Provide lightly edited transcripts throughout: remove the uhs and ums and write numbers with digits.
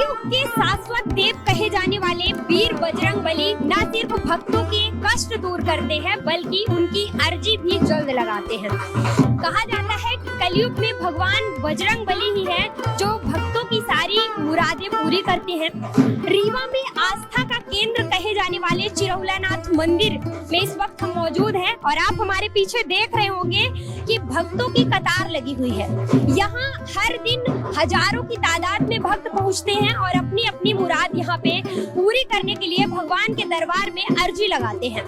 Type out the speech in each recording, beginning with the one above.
कलयुग के शाश्वत देव कहे जाने वाले वीर बजरंगबली न सिर्फ भक्तों के कष्ट दूर करते हैं बल्कि उनकी अर्जी भी जल्द लगाते हैं। कहा जाता है कि कलयुग में भगवान बजरंगबली ही है जो भक्तों की सारी मुरादें पूरी करते हैं। रीवा में आस्था का केंद्र कहे जाने वाले चिरहुलानाथ मंदिर में इस वक्त हम मौजूद हैं और आप हमारे पीछे देख रहे होंगे कि भक्तों की कतार लगी हुई है। यहाँ हर दिन हजारों की तादाद में भक्त पहुँचते हैं और अपनी अपनी मुराद यहाँ पे पूरी करने के लिए भगवान के दरबार में अर्जी लगाते हैं।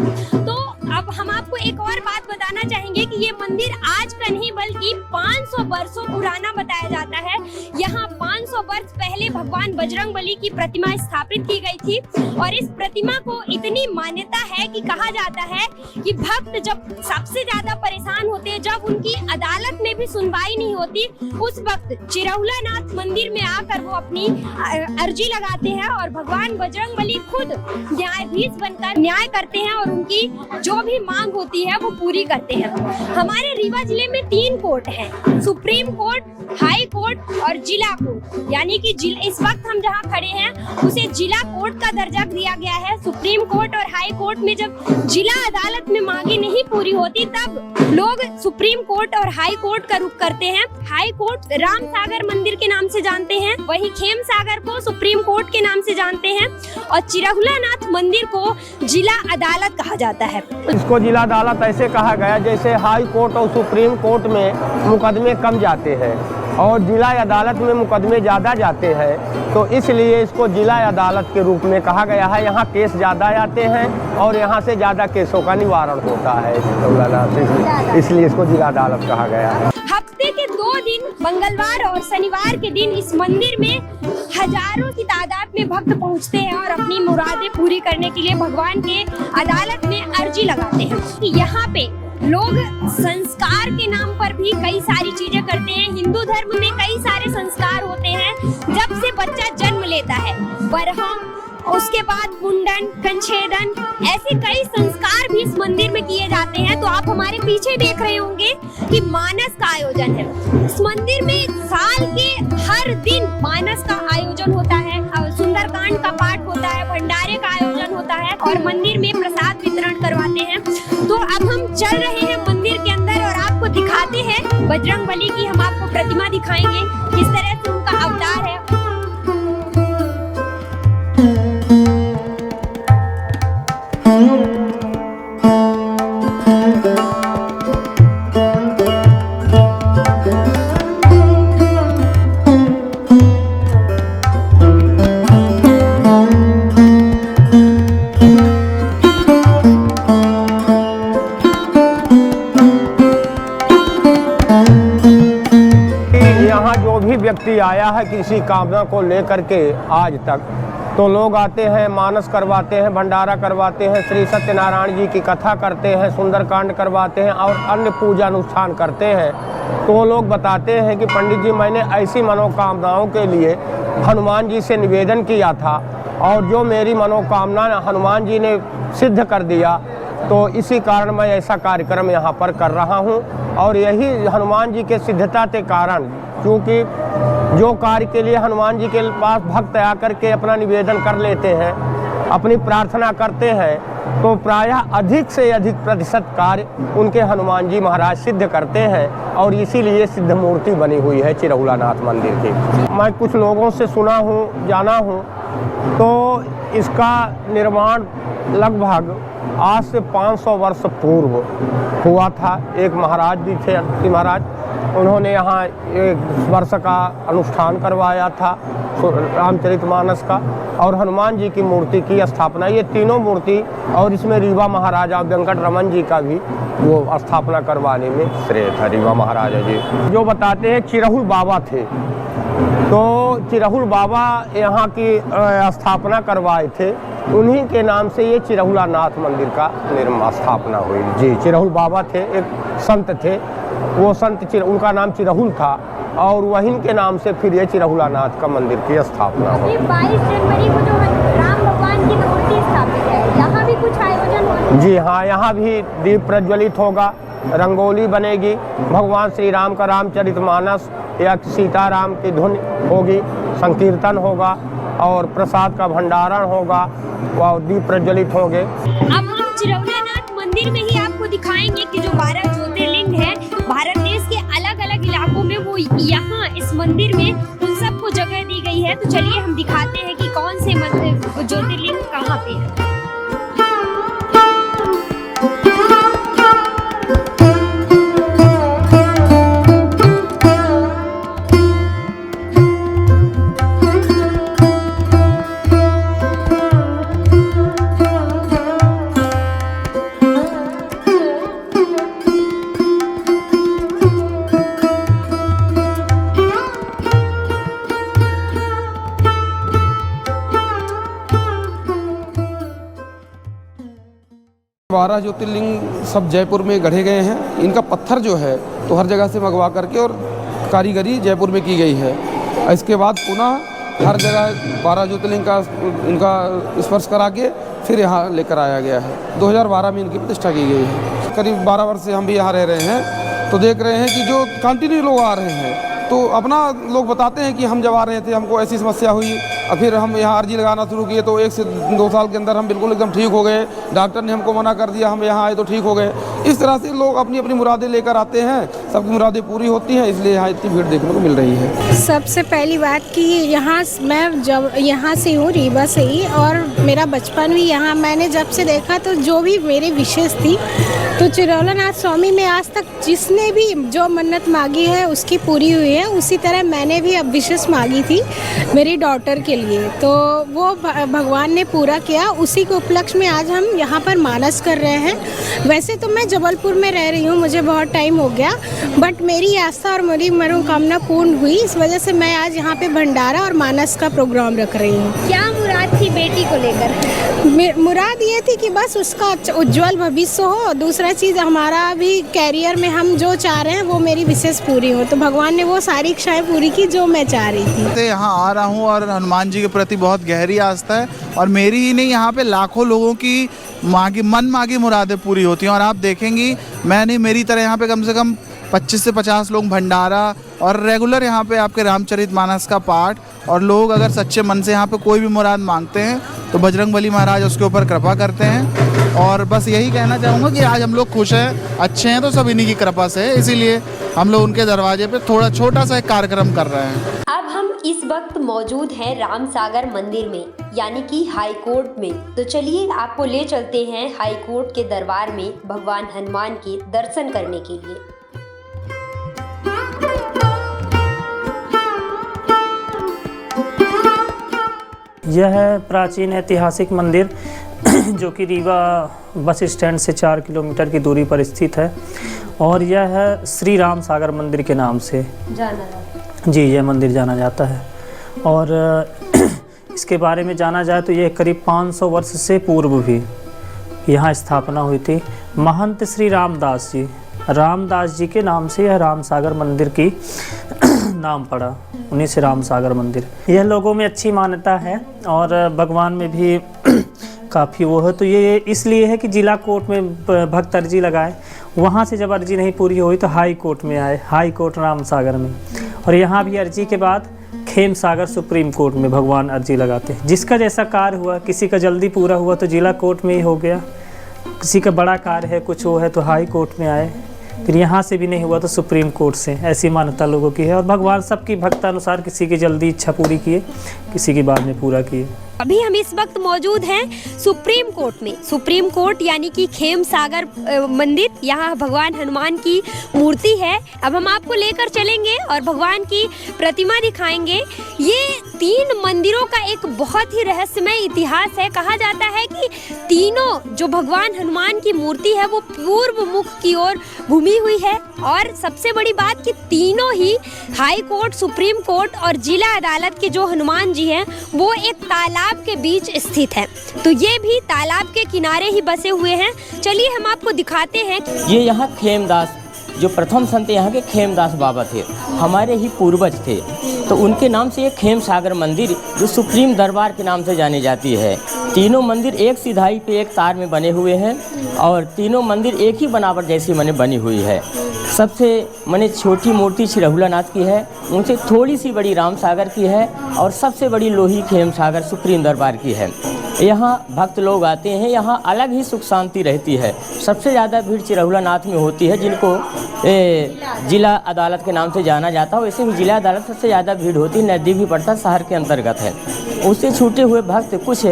तो अब हम आपको एक और बात बताना चाहेंगे कि ये मंदिर आज का नहीं बल्कि 500 वर्षों पुराना बताया जाता है। यहाँ 500 वर्ष पहले भगवान बजरंगबली की प्रतिमा स्थापित की गई थी और इस प्रतिमा को इतनी मान्यता है कि कहा जाता है कि भक्त जब सबसे ज्यादा परेशान होते हैं, जब उनकी अदालत में भी सुनवाई नहीं होती, उस वक्त चिरहुलानाथ मंदिर में आकर वो अपनी अर्जी लगाते हैं और भगवान बजरंगबली खुद न्यायाधीश बनकर न्याय करते हैं और उनकी जो भी मांग होती है वो पूरी करते हैं। हमारे रीवा जिले में 3 कोर्ट हैं, सुप्रीम कोर्ट, हाई कोर्ट और जिला कोर्ट। यानी कि इस वक्त हम जहाँ खड़े हैं उसे जिला कोर्ट का दर्जा दिया गया है। सुप्रीम कोर्ट और हाई कोर्ट में जब जिला अदालत में मांगे नहीं पूरी होती तब लोग सुप्रीम कोर्ट और हाई कोर्ट का रुख करते हैं। हाई कोर्ट राम सागर मंदिर के नाम से जानते हैं, वहीं खेम सागर को सुप्रीम कोर्ट के नाम से जानते हैं और चिरहुलानाथ मंदिर को जिला अदालत कहा जाता है। इसको जिला अदालत ऐसे कहा गया जैसे हाई कोर्ट और सुप्रीम कोर्ट में मुकदमे कम जाते हैं और जिला अदालत में मुकदमे ज़्यादा जाते हैं, तो इसलिए इसको जिला अदालत के रूप में कहा गया है। यहाँ केस ज़्यादा आते हैं और यहाँ से ज़्यादा केसों का निवारण होता है, इसलिए इसको जिला अदालत कहा गया है। हफ्ते के 2 दिन मंगलवार और शनिवार के दिन इस मंदिर में हजारों की तादाद में भक्त पहुंचते हैं और अपनी मुरादें पूरी करने के लिए भगवान के अदालत में अर्जी लगाते हैं। यहाँ पे लोग संस्कार के नाम पर भी कई सारी चीजें करते हैं। हिंदू धर्म में कई सारे संस्कार होते हैं। जब से बच्चा जन्म लेता है, बरहम, उसके बाद मुंडन, कंछेदन, ऐसे कई संस्कार भी इस मंदिर में किए जाते हैं। तो आप हमारे पीछे देख रहे होंगे कि मानस का आयोजन है। इस मंदिर में साल के हर दिन मानस का आयोजन होता है, सुंदरकांड का पाठ होता है, भंडारे का आयोजन होता है और मंदिर में प्रसाद वितरण करवाते हैं। तो अब हम चल रहे हैं मंदिर के अंदर और आपको दिखाते हैं बजरंगबली की हम आपको प्रतिमा दिखाएंगे, किस तरह से उनका अवतार है। व्यक्ति आया है किसी कामना को लेकर के आज तक, तो लोग आते हैं, मानस करवाते हैं, भंडारा करवाते हैं, श्री सत्यनारायण जी की कथा करते हैं, सुंदरकांड करवाते हैं और अन्य पूजा अनुष्ठान करते हैं। तो वो लोग बताते हैं कि पंडित जी, मैंने ऐसी मनोकामनाओं के लिए हनुमान जी से निवेदन किया था और जो मेरी मनोकामना हनुमान जी ने सिद्ध कर दिया, तो इसी कारण मैं ऐसा कार्यक्रम यहाँ पर कर रहा हूँ। और यही हनुमान जी के सिद्धता के कारण, क्योंकि जो कार्य के लिए हनुमान जी के पास भक्त आकर के अपना निवेदन कर लेते हैं, अपनी प्रार्थना करते हैं, तो प्रायः अधिक से अधिक प्रतिशत कार्य उनके हनुमान जी महाराज सिद्ध करते हैं और इसीलिए सिद्ध मूर्ति बनी हुई है चिरहुलानाथ मंदिर की। मैं कुछ लोगों से सुना हूँ, जाना हूँ, तो इसका निर्माण लगभग आज से 500 वर्ष पूर्व हुआ था। एक महाराज भी थे, अत्रि महाराज, उन्होंने यहाँ एक वर्ष का अनुष्ठान करवाया था रामचरितमानस का और हनुमान जी की मूर्ति की स्थापना। ये तीनों मूर्ति और इसमें रीवा महाराजा वेंकट रमन जी का भी वो स्थापना करवाने में श्रेय था। रीवा महाराजा जी जो बताते हैं चिरहुल बाबा थे, तो चिरहुल बाबा यहाँ की स्थापना करवाए थे, उन्हीं के नाम से ये चिरहुलानाथ मंदिर का स्थापना हुई। जी, चिरहुल बाबा थे, एक संत थे, वो संत उनका नाम चिरहुल था और वहीं के नाम से फिर ये चिरहुलानाथ का मंदिर की स्थापना हुई। 22 जनवरी को जो राम भगवान की मूर्ति स्थापित है, यहाँ भी कुछ आयोजन होगा? जी हाँ, यहाँ भी दीप प्रज्वलित होगा, रंगोली बनेगी, भगवान श्री राम का रामचरितमानस या सीताराम की धुन होगी, संकीर्तन होगा और प्रसाद का भंडारण होगा व दीप प्रज्वलित होंगे। अब हम चिरौलानाथ मंदिर में ही आपको दिखाएंगे कि जो 12 ज्योतिर्लिंग है भारत देश के अलग अलग इलाकों में, वो यहाँ इस मंदिर में उन सबको जगह दी गई है। तो चलिए हम दिखाते हैं कि कौन से मंदिर ज्योतिर्लिंग कहाँ पे है। बारह ज्योतिर्लिंग सब जयपुर में गढ़े गए हैं। इनका पत्थर जो है तो हर जगह से मंगवा करके और कारीगरी जयपुर में की गई है। इसके बाद पुनः हर जगह 12 ज्योतिर्लिंग का इनका स्पर्श करा के फिर यहाँ लेकर आया गया है। 2012 में इनकी प्रतिष्ठा की गई है। करीब 12 वर्ष से हम भी यहाँ रह रहे हैं, तो देख रहे हैं कि जो कंटिन्यू लोग आ रहे हैं, तो अपना लोग बताते हैं कि हम जब आ रहे थे हमको ऐसी समस्या हुई और फिर हम यहाँ अर्जी लगाना शुरू किए तो 1 से 2 साल के अंदर हम बिल्कुल एकदम ठीक हो गए। डॉक्टर ने हमको मना कर दिया, हम यहाँ आए तो ठीक हो गए। इस तरह से लोग अपनी अपनी मुरादें लेकर आते हैं, सबकी मुरादें पूरी होती हैं, इसलिए यहाँ इतनी भीड़ देखने को मिल रही है। सबसे पहली बात कि यहाँ मैं जब यहाँ से हूँ, रीवा से ही, और मेरा बचपन भी यहाँ, मैंने जब से देखा तो जो भी मेरी विशेष थी तो चिरौलानाथ स्वामी में आज तक जिसने भी जो मन्नत मांगी है उसकी पूरी हुई है। उसी तरह मैंने भी अब विशेष मांगी थी मेरी डॉटर के लिए, तो वो भगवान ने पूरा किया। उसी के उपलक्ष्य में आज हम यहाँ पर मानस कर रहे हैं। वैसे तो मैं जबलपुर में रह रही हूँ, मुझे बहुत टाइम हो गया, बट मेरी आस्था और मेरी मनोकामना पूर्ण हुई, इस वजह से मैं आज यहाँ पे भंडारा और मानस का प्रोग्राम रख रही हूँ। क्या मुराद थी बेटी को लेकर? मुराद ये थी कि बस उसका उज्जवल भविष्य हो, दूसरा चीज़ हमारा भी कैरियर में हम जो चाह रहे हैं वो मेरी विशेष पूरी हो। तो भगवान ने वो सारी इच्छाएं पूरी की जो मैं चाह रही थी। यहाँ आ रहा हूँ और हनुमान जी के प्रति बहुत गहरी आस्था है, और मेरी ही नहीं, यहाँ पे लाखों लोगों की मन मांगी मुरादें पूरी होती हैं। और आप देखेंगी, मैंने मेरी तरह यहाँ पे कम से कम 25 से 50 लोग भंडारा और रेगुलर यहाँ पे आपके रामचरितमानस का पाठ, और लोग अगर सच्चे मन से यहाँ पे कोई भी मुराद मांगते हैं तो बजरंगबली महाराज उसके ऊपर कृपा करते हैं। और बस यही कहना चाहूँगा कि आज हम लोग खुश हैं, अच्छे हैं, तो सब इन्हीं की कृपा से है, इसीलिए हम लोग उनके दरवाजे पे थोड़ा छोटा सा एक कार्यक्रम कर रहे हैं। अब हम इस वक्त मौजूद हैं रामसागर मंदिर में, यानी कि हाई कोर्ट में। तो चलिए आपको ले चलते हैं हाई कोर्ट के दरबार में भगवान हनुमान के दर्शन करने के लिए। यह है प्राचीन ऐतिहासिक मंदिर जो कि रीवा बस स्टैंड से 4 किलोमीटर की दूरी पर स्थित है, और यह है श्री राम सागर मंदिर के नाम से जाना जाता है। जी, यह मंदिर जाना जाता है। और इसके बारे में जाना जाए तो यह करीब 500 वर्ष से पूर्व भी यहाँ स्थापना हुई थी। महंत श्री रामदास जी के नाम से यह राम सागर मंदिर की नाम पड़ा, उन्हीं से राम सागर मंदिर। यह लोगों में अच्छी मान्यता है और भगवान में भी काफ़ी वो है। तो ये इसलिए है कि जिला कोर्ट में भक्त अर्जी लगाए, वहाँ से जब अर्जी नहीं पूरी हुई तो हाई कोर्ट में आए, हाई कोर्ट राम सागर में, और यहाँ भी अर्जी के बाद खेम सागर सुप्रीम कोर्ट में भगवान अर्जी लगाते हैं। जिसका जैसा कार्य हुआ, किसी का जल्दी पूरा हुआ तो जिला कोर्ट में ही हो गया, किसी का बड़ा कार्य है, कुछ वो है तो हाई कोर्ट में आए, फिर यहाँ से भी नहीं हुआ तो सुप्रीम कोर्ट से। ऐसी मान्यता लोगों की है, और भगवान सबकी भक्तानुसार किसी की जल्दी इच्छा पूरी किए, किसी की बाद में पूरा किए। अभी हम इस वक्त मौजूद हैं सुप्रीम कोर्ट में। सुप्रीम कोर्ट यानी कि खेम सागर मंदिर, यहाँ भगवान हनुमान की मूर्ति है। अब हम आपको लेकर चलेंगे और भगवान की प्रतिमा दिखाएंगे। ये 3 मंदिरों का एक बहुत ही रहस्यमय इतिहास है। कहा जाता है कि तीनों जो भगवान हनुमान की मूर्ति है वो पूर्व मुख की ओर घूमी हुई है, और सबसे बड़ी बात कि तीनों ही हाई कोर्ट, सुप्रीम कोर्ट और जिला अदालत के जो हनुमान जी हैं वो एक तालाब के बीच स्थित है। तो ये भी तालाब के किनारे ही बसे हुए हैं। चलिए हम आपको दिखाते हैं। ये यहाँ खेमदास, जो प्रथम संत यहाँ के खेमदास बाबा थे, हमारे ही पूर्वज थे, तो उनके नाम से ये खेम सागर मंदिर जो सुप्रीम दरबार के नाम से जानी जाती है। तीनों मंदिर एक सिधाई पे एक तार में बने हुए हैं, और तीनों मंदिर एक ही बनावट जैसी बनी हुई है। सबसे माने छोटी मूर्ति श्री रघुलानाथ की है, उनसे थोड़ी सी बड़ी राम सागर की है और सबसे बड़ी लोही खेम सागर सुप्रीम दरबार की है। यहाँ भक्त लोग आते हैं, यहाँ अलग ही सुख शांति रहती है। सबसे ज़्यादा भीड़ श्री रघुलानाथ में होती है, जिनको जिला अदालत के नाम से जाना जाता है। वैसे भी जिला अदालत सबसे ज़्यादा भीड़ होती है, नज़दीक भी पड़ता है, शहर के अंतर्गत है। उससे छूटे हुए भक्त कुछ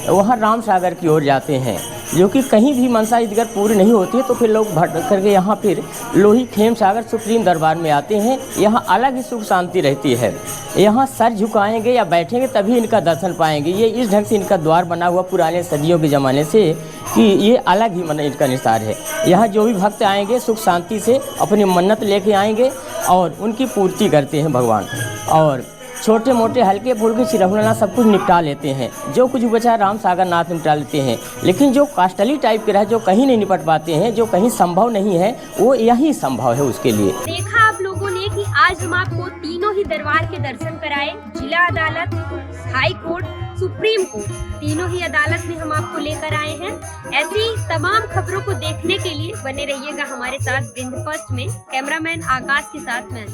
वहाँ राम सागर की ओर जाते हैं, जो कि कहीं भी मनसा इधर पूरी नहीं होती है, तो फिर लोग भटक करके यहाँ फिर लोही खेम सागर सुप्रीम दरबार में आते हैं। यहाँ अलग ही सुख शांति रहती है। यहाँ सर झुकाएंगे या बैठेंगे तभी इनका दर्शन पाएंगे। ये इस ढंग से इनका द्वार बना हुआ पुराने सदियों के ज़माने से कि ये अलग ही मन इनका निसार है। यहाँ जो भी भक्त आएंगे सुख शांति से अपनी मन्नत लेके आएंगे और उनकी पूर्ति करते हैं भगवान। और छोटे मोटे हल्के फुल्के श्री रघुनाथ सब कुछ निपटा लेते हैं, जो कुछ बचा राम सागर नाथ निपटा लेते हैं। लेकिन जो कास्टली टाइप के रहे, जो कहीं नहीं निपट पाते हैं, जो कहीं संभव नहीं है, वो यही संभव है उसके लिए। देखा आप लोगों ने कि आज हम आपको तीनों ही दरबार के दर्शन कराए। जिला अदालत, हाई कोर्ट, सुप्रीम कोर्ट, तीनों ही अदालत में हम आपको लेकर आए हैं। ऐसी तमाम खबरों को देखने के लिए बने रहिएगा हमारे साथ बिंद फर्स्ट में। कैमरामैन आकाश के साथ मैं।